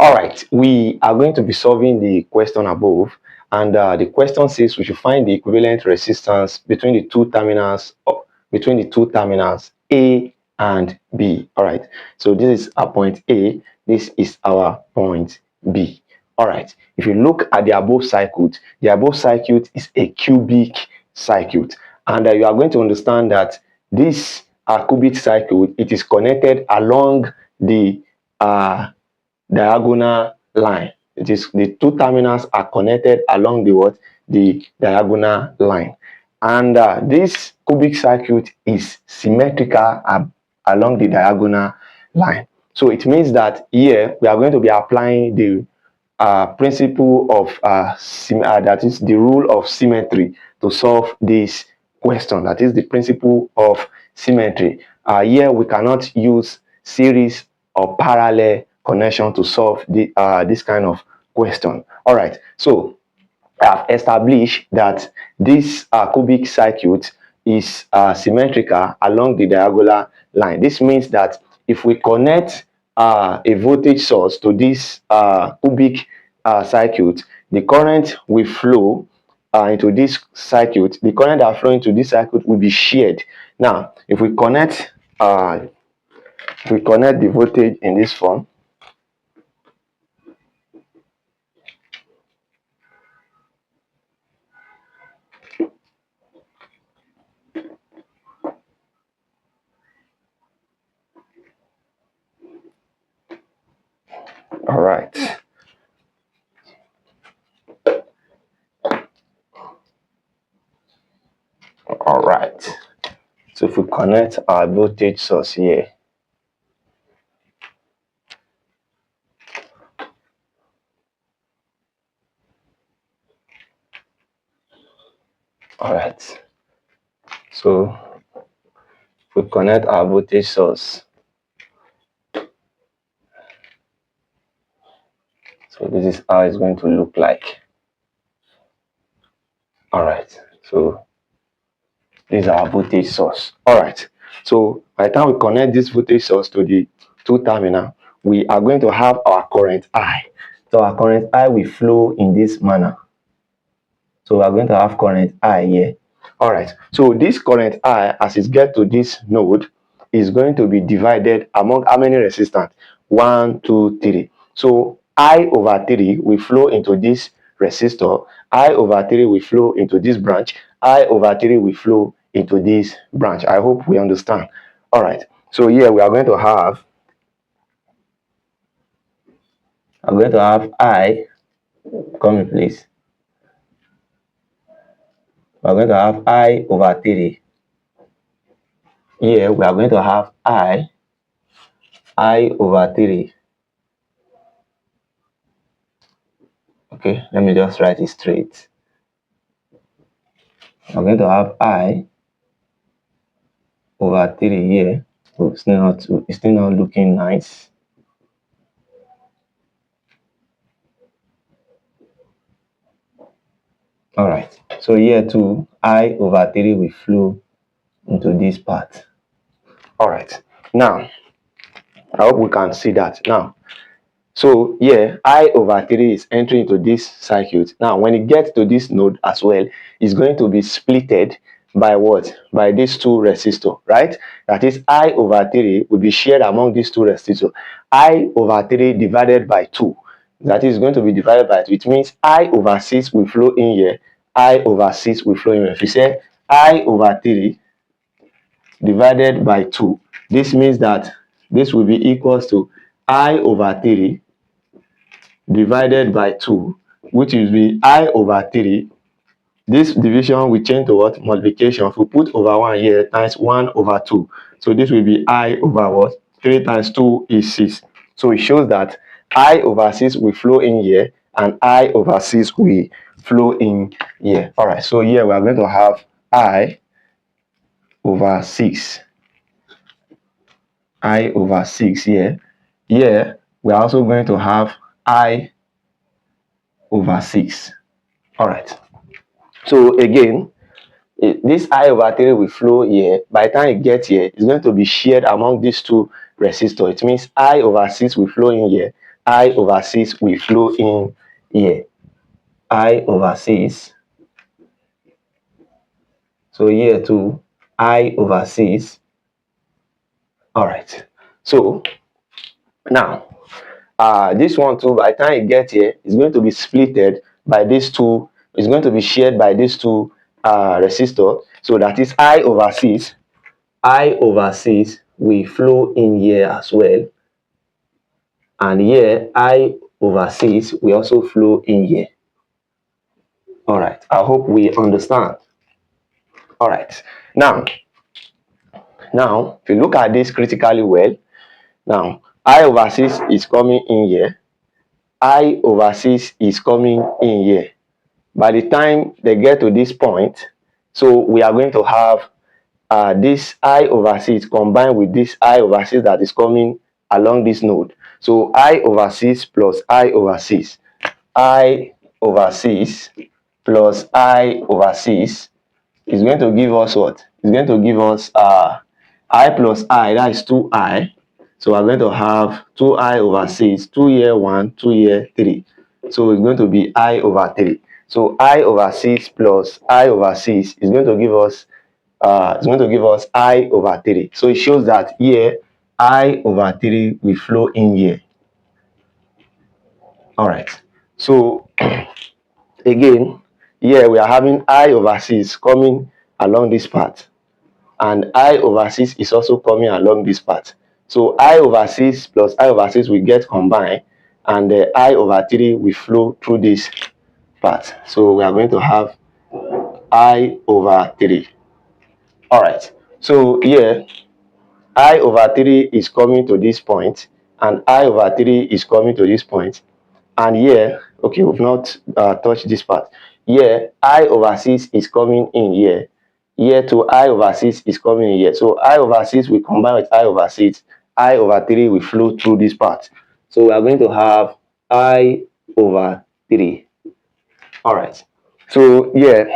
All right, we are going to be solving the question above, and the question says we should find the equivalent resistance between the two terminals A and B. All right, so this is our point A, this is our point B. All right, if you look at the above circuit is a cubic circuit, and you are going to understand that this cubic circuit, it is connected along the diagonal line. It is the two terminals are connected along the what? The diagonal line. And this cubic circuit is symmetrical along the diagonal line. So it means that here we are going to be applying the principle of that is the rule of symmetry to solve this question. That is the principle of symmetry. Here we cannot use series or parallel connection to solve this kind of question. All right, so I have established that this cubic circuit is symmetrical along the diagonal line. This means that if we connect a voltage source to this cubic circuit, the current will flow into this circuit. The current that flow into this circuit will be shared. Now, if we connect the voltage in this form, all right. All right. So if we connect our voltage source here, all right. So if we connect our voltage source, so this is how it's going to look like. All right. So this is our voltage source. All right. So by the time we connect this voltage source to the two terminal, we are going to have our current I. So our current I will flow in this manner. So we are going to have current I here. All right. So this current I, as it gets to this node, is going to be divided among how many resistors? 1, 2, 3. So I over 3 will flow into this resistor. I over 3 will flow into this branch. I over 3 will flow into this branch. I hope we understand. All right. So here we are going to have I. Come in, please. We're going to have I over 3. Here we are going to have I over 3. Okay, let me just write it straight. I'm going to have I over 3 here. So it's still not looking nice. All right. So here too, I over 3 will flow into this part. All right. Now, I hope we can see that now. So here, I over 3 is entering into this circuit. Now, when it gets to this node as well, it's going to be splitted by what? By these two resistors, right? That is, I over 3 will be shared among these two resistors. I over 3 divided by 2. That is going to be divided by 2. It means I over 6 will flow in here. I over 6 will flow in here. If you say I over 3 divided by 2, this means that this will be equals to I over 3 divided by 2, which will be I over 3. This division will change to what? Multiplication. If we put over 1 here times 1 over 2. So this will be I over what? 3 times 2 is 6. So it shows that I over 6 will flow in here and I over 6 will flow in here. All right. So here we are going to have I over 6. I over 6 here. Here we are also going to have I over 6. All right. So again, this I over 3 will flow here. By the time it gets here, it's going to be shared among these two resistors. It means I over 6 will flow in here I over 6 will flow in here. I over 6. So here too, I over 6. All right. So now, this one too, by the time you get here, is going to be splitted by these two. It's going to be shared by these two resistors. So that is I over 6. I over 6 will flow in here as well. And here, I over 6 will also flow in here. All right. I hope we understand. All right. Now, if you look at this critically well, now, I over 6 is coming in here. I over 6 is coming in here. By the time they get to this point, so we are going to have this I over 6 combined with this I over 6 that is coming along this node. So I over 6 plus I over 6. I over 6 plus I over 6 is going to give us what? It's going to give us I plus I, that is 2I. So we're going to have 2I over 6, 2 here 1, 2 here 3. So it's going to be I over 3. So I over 6 plus I over 6 is going to give us I over 3. So it shows that here I over 3 will flow in here. All right. So again, here we are having I over 6 coming along this path, and I over 6 is also coming along this path. So I over 6 plus I over 6 will get combined, and I over 3 will flow through this path. So we are going to have I over 3. All right. So here I over 3 is coming to this point, and I over 3 is coming to this point. And here, okay, we've not touched this part. Here, I over 6 is coming in here. Here to I over 6 is coming in here. So I over 6 will combine with I over 6. I over 3 will flow through this part. So we are going to have I over 3. All right. So here,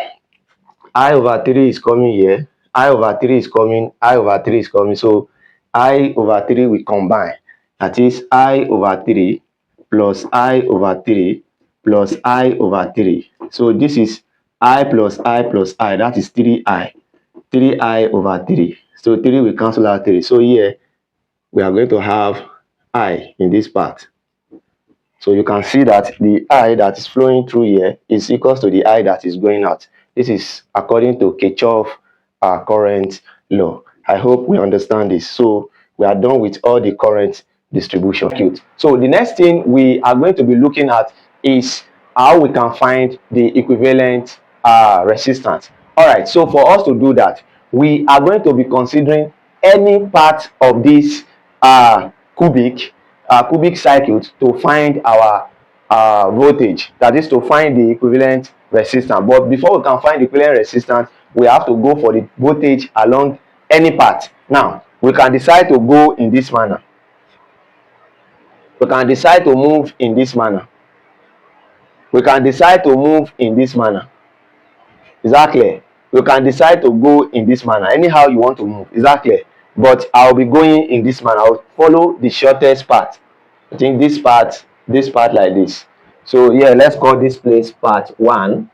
I over 3 is coming here. I over 3 is coming. I over 3 is coming. So I over 3 will combine. That is I over 3 plus I over 3 plus I over 3. So this is I plus I plus I. That is 3I. 3I over 3. So 3 will cancel out 3. So here we are going to have I in this part. So you can see that the I that is flowing through here is equals to the I that is going out. This is according to Kirchhoff current law. I hope we understand this. So we are done with all the current distribution circuit. So the next thing we are going to be looking at is how we can find the equivalent resistance. All right, so for us to do that, we are going to be considering any part of this cubic circuit to find our voltage, that is to find the equivalent resistance. But before we can find the equivalent resistance, we have to go for the voltage along any part. Now we can decide to go in this manner. We can decide to move in this manner. We can decide to move in this manner. Is that clear? You can decide to go in this manner, anyhow you want to move. Is that clear? But I'll be going in this manner. I'll follow the shortest path. I think this part like this. So yeah, let's call this place part 1,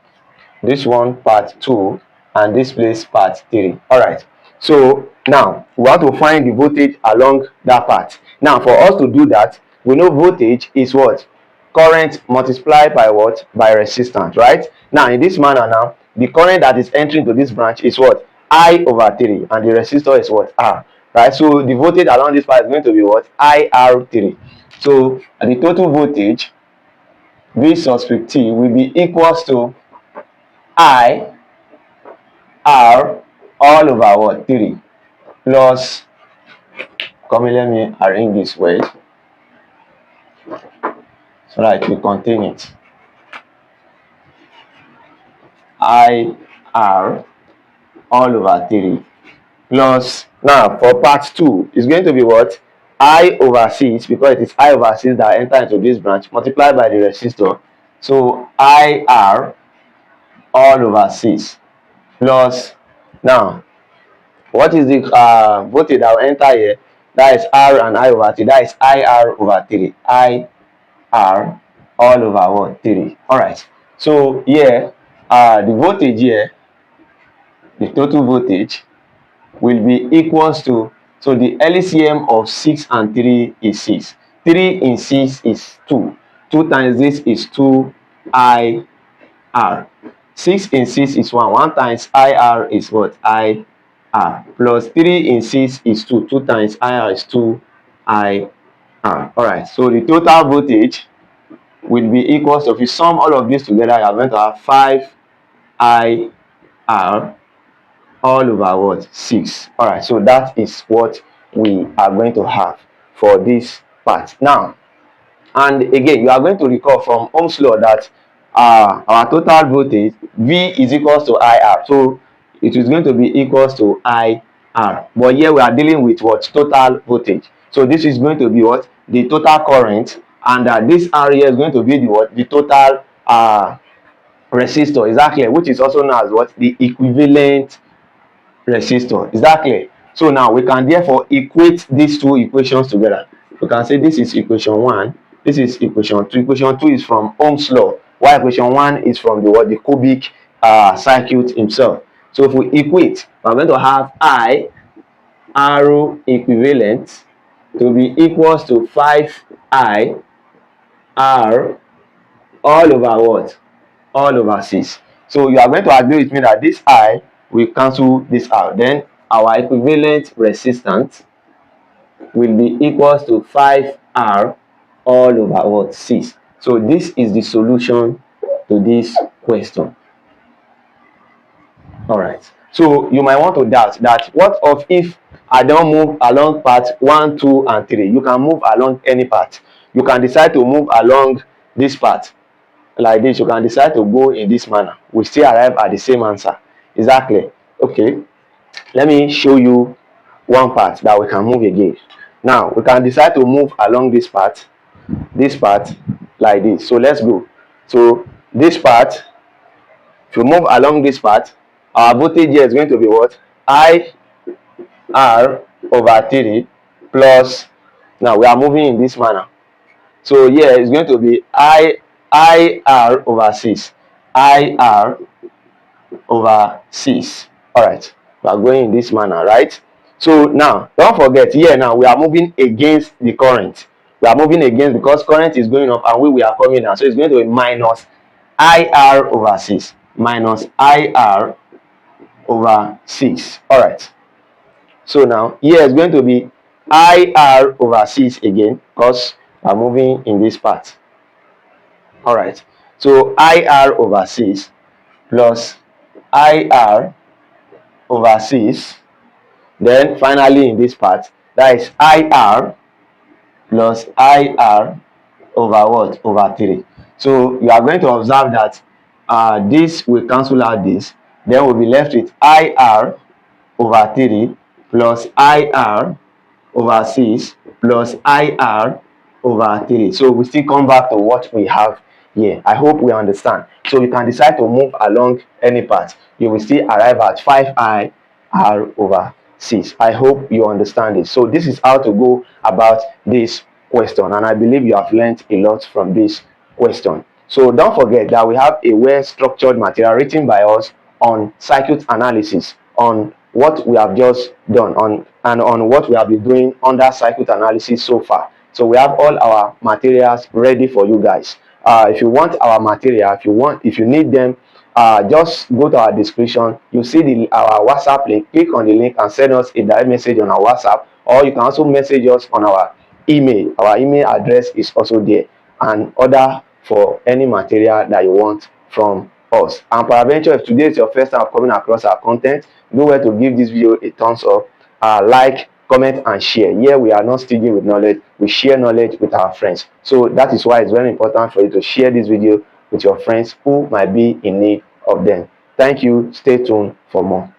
this one part 2, and this place part 3. All right. So now we have to find the voltage along that path. Now for us to do that, we know voltage is what? Current multiplied by what? By resistance, right? Now in this manner, now the current that is entering to this branch is what? I over 3, and the resistor is what? R, right? So the voltage along this path is going to be what? IR3. So the total voltage V subscript T will be equals to I R all over what? 3 plus, come let me arrange this way so that we contain it. I R all over 3 plus, now for part 2 is going to be what? I over 6, because it is I over 6 that enter into this branch, multiplied by the resistor. So IR all over 6 plus, now what is the voltage that will enter here? That is R and I over 3. That is IR over 3. I R all over what? 3. All right. So here, the voltage here, the total voltage will be equals to, so the LCM of 6 and 3 is 6. 3 in 6 is 2. 2 times this is 2IR. 6 in 6 is 1. 1 times IR is what? IR. Plus 3 in 6 is 2. 2 times IR is 2IR. Alright, so the total voltage will be equals to, if you sum all of this together, you are going to have 5IR all over what? 6. Alright, so that is what we are going to have for this part. Now, and again, you are going to recall from Ohm's law that our total voltage V is equals to IR. So it is going to be equals to IR. But here we are dealing with what? Total voltage. So this is going to be what? The total current. And this R here is going to be the what? The total resistor. Exactly. Which is also known as what? The equivalent resistor. Is that clear? So now we can therefore equate these two equations together. We can say this is equation 1, this is equation 2. Equation 2 is from Ohm's law, while equation 1 is from the what? The cubic circuit himself. So if we equate, we're going to have I arrow equivalent to be equals to 5I R all over what? All over 6. So you are going to agree with me that this I will cancel this out. Then our equivalent resistance will be equals to 5R all over what? 6. So this is the solution to this question. All right. So you might want to doubt that, what of if I don't move along part 1, 2, and 3? You can move along any part. You can decide to move along this part like this. You can decide to go in this manner. We still arrive at the same answer. Is that clear? Okay, let me show you one part that we can move again. Now we can decide to move along this part like this. So let's go. So this part, if you move along this part, our voltage here is going to be what? IR over 3 plus, now we are moving in this manner. So here it's going to be IR over 6. IR over 6. All right. We are going in this manner, right? So now, don't forget, here now we are moving against the current. We are moving against, because current is going up and we are coming down. So it's going to be minus IR over 6. Minus IR over 6. All right. So now, here is going to be IR over 6 again, because we are moving in this part. All right. So IR over 6 plus IR over 6. Then finally in this part, that is IR plus IR over what? Over 3. So you are going to observe that this will cancel out this. Then we'll be left with IR over 3 plus IR over 6 plus IR over 3. So we still come back to what we have here. I hope we understand. So you can decide to move along any part. You will still arrive at 5I R over 6. I hope you understand it. So this is how to go about this question, and I believe you have learned a lot from this question. So don't forget that we have a well-structured material written by us on circuit analysis, on what we have just done, on what we have been doing under circuit analysis so far. So we have all our materials ready for you guys. If you want our material, if you need them, just go to our description. You see our WhatsApp link. Click on the link and send us a direct message on our WhatsApp, or you can also message us on our email. Our email address is also there, and order for any material that you want from us. And peradventure, if today is your first time coming across our content, know where to give this video a thumbs up, like, comment, and share. Here we are not stingy with knowledge. We share knowledge with our friends. So that is why it's very important for you to share this video with your friends who might be in need of them. Thank you. Stay tuned for more.